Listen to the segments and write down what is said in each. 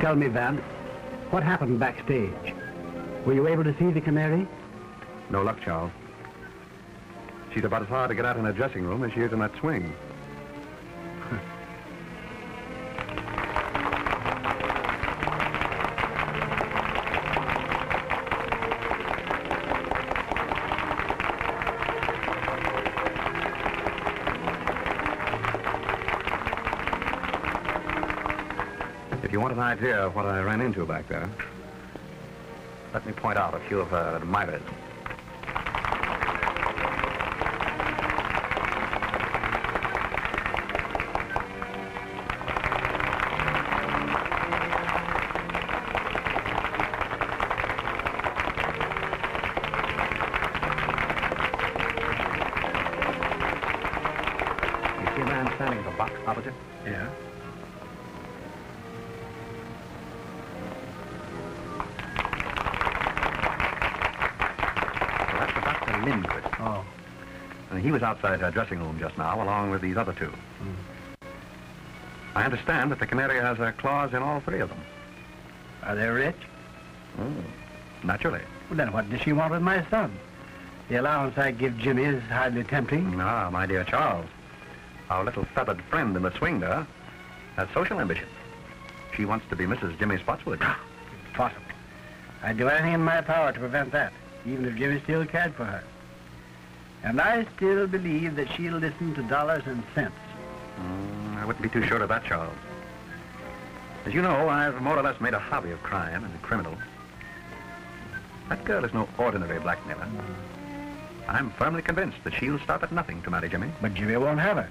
Tell me, Vance, what happened backstage? Were you able to see the Canary? No luck, Charles. She's about as hard to get out in her dressing room as she is in that swing. If you want an idea of what I ran into back there, let me point out a few of her admirers. You see a man standing in the box opposite? Yeah. Oh. And he was outside her dressing room just now, along with these other two. Mm. I understand that the Canary has a clause in all three of them. Are they rich? Naturally. Well, then what does she want with my son? The allowance I give Jimmy is hardly tempting. Ah, my dear Charles, our little feathered friend in the swing there has social ambitions. She wants to be Mrs. Jimmy Spotswood. Impossible. I'd do anything in my power to prevent that, even if Jimmy still cared for her. And I still believe that she'll listen to dollars and cents. I wouldn't be too sure of that, Charles. As you know, I've more or less made a hobby of crime and criminals. That girl is no ordinary blackmailer. I'm firmly convinced that she'll stop at nothing to marry Jimmy. But Jimmy won't have her.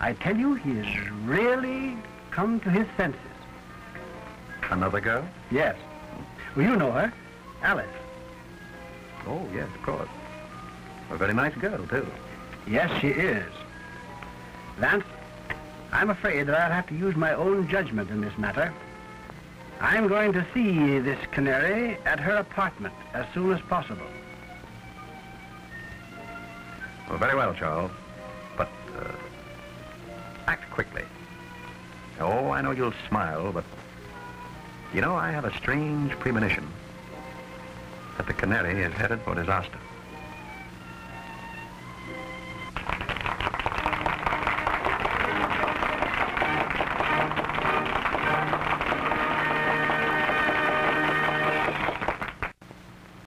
I tell you, he's really come to his senses. Another girl? Yes. Well, you know her. Alice. Oh, yes, of course. A very nice girl, too. Yes, she is. Vance, I'm afraid that I'll have to use my own judgment in this matter. I'm going to see this Canary at her apartment as soon as possible. Well, very well, Charles. But, act quickly. Oh, I know you'll smile, but... You know, I have a strange premonition that the Canary is headed for disaster.